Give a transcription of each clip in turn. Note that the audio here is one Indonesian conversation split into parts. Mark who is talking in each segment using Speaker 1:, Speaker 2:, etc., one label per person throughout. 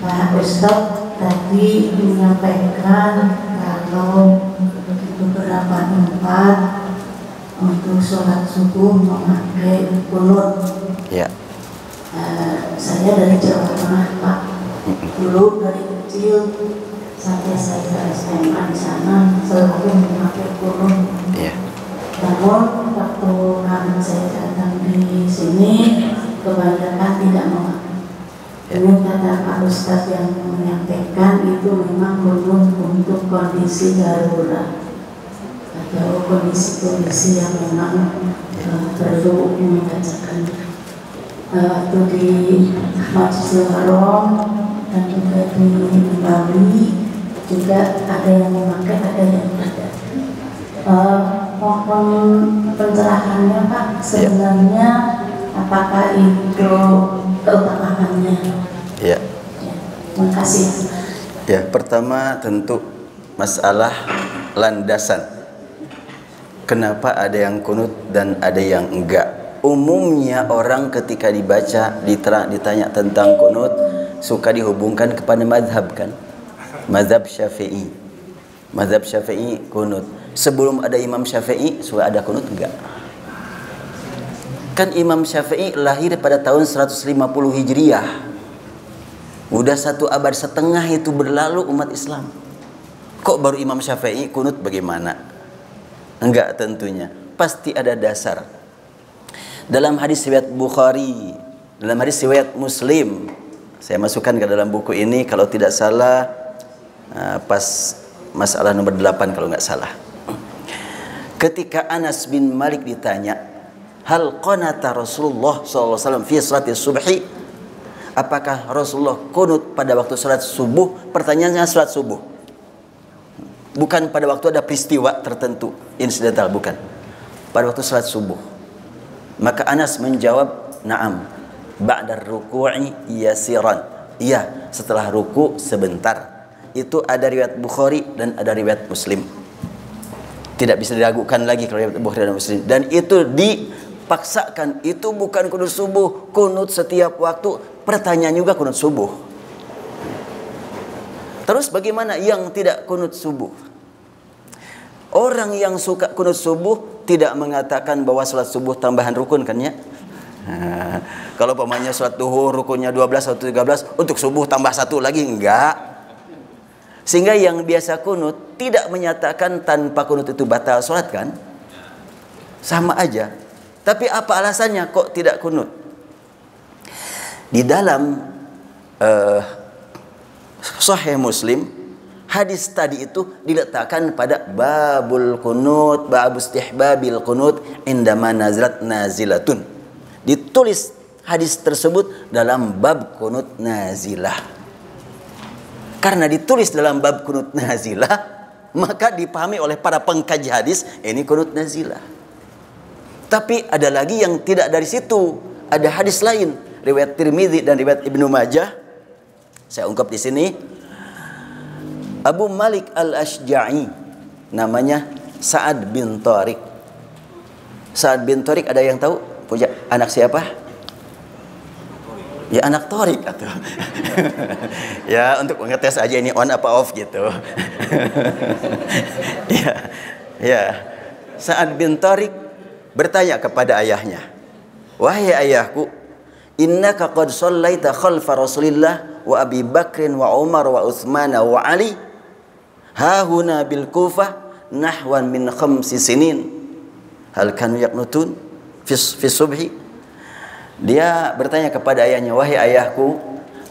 Speaker 1: Pak Ustadz tadi menyampaikan kalau beberapa tempat untuk sholat subuh memakai kunut.
Speaker 2: Ya.
Speaker 1: Saya dari Jawa Tengah, Pak. Dulu dari kecil sampai saya SMA di sana selalu memakai kunut.
Speaker 2: Ya.
Speaker 1: Namun waktu kami saya datang di sini kebanyakan tidak memakai. Ini kata Pak Ustadz yang menyampaikan itu memang kunut untuk kondisi darurat atau kondisi-kondisi yang memang perlu membacakan. Waktu di Masjidil Haram dan juga di Bali juga ada yang memakai, ada yang tidak. Mohon pencerahannya Pak, sebenarnya apakah itu keutamaannya?
Speaker 2: Ya.
Speaker 1: Terima kasih.
Speaker 2: Ya, pertama tentu masalah landasan. Kenapa ada yang kunut dan ada yang enggak? Umumnya orang ketika dibaca, ditanya tentang kunut suka dihubungkan kepada mazhab kan? Mazhab Syafi'i. Mazhab Syafi'i kunut. Sebelum ada Imam Syafi'i sudah ada kunut enggak? Kan Imam Syafi'i lahir pada tahun 150 Hijriah. Udah 1 abad setengah itu berlalu umat Islam. Kok baru Imam Syafi'i kunut bagaimana? Enggak tentunya. Pasti ada dasar. Dalam hadis riwayat Bukhari, dalam hadis riwayat Muslim, saya masukkan ke dalam buku ini kalau tidak salah pas masalah nomor 8 kalau nggak salah. Ketika Anas bin Malik ditanya, hal qanata Rasulullah SAW fi salati subhi, apakah Rasulullah kunut pada waktu salat subuh? Pertanyaannya salat subuh, bukan pada waktu ada peristiwa tertentu insidental, bukan, pada waktu salat subuh. Maka Anas menjawab, na'am, ba'da ruku'i yasiran. Iya, setelah ruku sebentar. Itu ada riwayat Bukhari dan ada riwayat Muslim. Tidak bisa diragukan lagi kalau riwayat Bukhari dan Muslim. Dan itu dipaksakan. Itu bukan kunut subuh, kunut setiap waktu. Pertanyaan juga kunut subuh. Terus bagaimana yang tidak kunut subuh? Orang yang suka kunut subuh tidak mengatakan bahwa salat subuh tambahan rukun kan ya? Kalau pamannya salat duhur rukunnya 12 atau 13, untuk subuh tambah 1 lagi, enggak. Sehingga yang biasa kunut tidak menyatakan tanpa kunut itu batal salat kan? Sama aja. Tapi apa alasannya kok tidak kunut? Di dalam Sahih Muslim, hadis tadi itu diletakkan pada babul kunut, babu istihbabil kunut indama nazalat nazilatun. Ditulis hadis tersebut dalam bab kunut nazilah. Karena ditulis dalam bab kunut nazilah, maka dipahami oleh para pengkaji hadis ini kunut nazilah. Tapi ada lagi yang tidak dari situ. Ada hadis lain, riwayat Tirmidzi dan riwayat Ibnu Majah. Saya ungkap di sini. Abu Malik al-Ashja'i, namanya Sa'ad bin Tariq. Sa'ad bin Tariq ada yang tahu? Punya anak siapa? Ya anak Tariq atau ya untuk mengetes aja ini on apa off gitu. ya. Sa'ad bin Tariq bertanya kepada ayahnya, wahai ayahku, innaka qad shallaita khalfa Rasulillah wa Abi Bakrin wa Umar wa Utsman wa Ali hahuna bil Kufah nahwan min 5 sinin hal kanu yaqnutun fi subhi. Dia bertanya kepada ayahnya, wahai ayahku,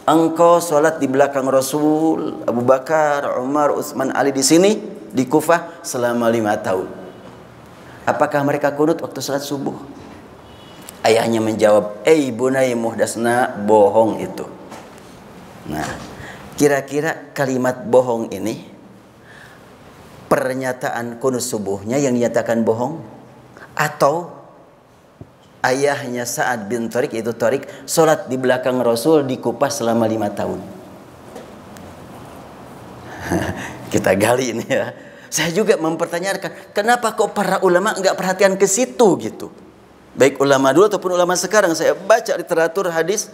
Speaker 2: engkau salat di belakang Rasul, Abu Bakar, Umar, Utsman, Ali di sini di Kufah selama 5 tahun. Apakah mereka kunut waktu salat subuh? Ayahnya menjawab, bunai muhdasna, bohong itu. Nah, kira-kira kalimat bohong ini, pernyataan kunut subuhnya yang dinyatakan bohong, atau ayahnya Sa'ad bin Tariq, yaitu Tariq, sholat di belakang Rasul di Kufah selama 5 tahun. Kita gali ini ya. Saya juga mempertanyakan, kenapa kok para ulama nggak perhatian ke situ gitu? Baik ulama dulu ataupun ulama sekarang, saya baca literatur hadis.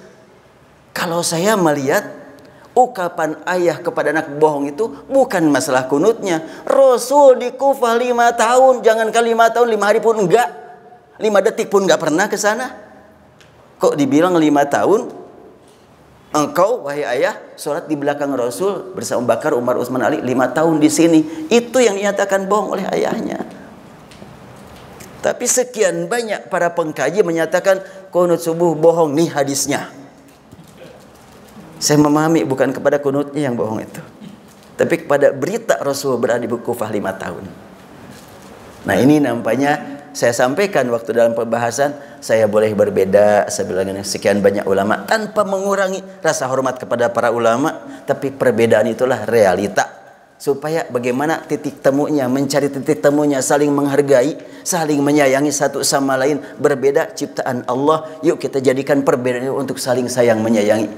Speaker 2: Kalau saya melihat Ukapan ayah kepada anak bohong itu bukan masalah kunutnya. Rasul di Kufah 5 tahun, jangankan 5 tahun, 5 hari pun enggak. 5 detik pun enggak pernah ke sana. Kok dibilang 5 tahun? Engkau, wahai ayah, sholat di belakang Rasul bersama Bakar, Umar, Utsman, Ali 5 tahun di sini. Itu yang dinyatakan bohong oleh ayahnya. Tapi sekian banyak para pengkaji menyatakan kunut subuh bohong. Nih hadisnya. Saya memahami bukan kepada kunutnya yang bohong itu, tapi kepada berita Rasul berada di Kufah 5 tahun. Nah, ini nampaknya saya sampaikan waktu dalam pembahasan. Saya boleh berbeda dengan sekian banyak ulama tanpa mengurangi rasa hormat kepada para ulama, tapi perbedaan itulah realita. Supaya bagaimana titik temunya, mencari titik temunya, saling menghargai, saling menyayangi satu sama lain. Berbeda ciptaan Allah, yuk kita jadikan perbedaan untuk saling sayang menyayangi.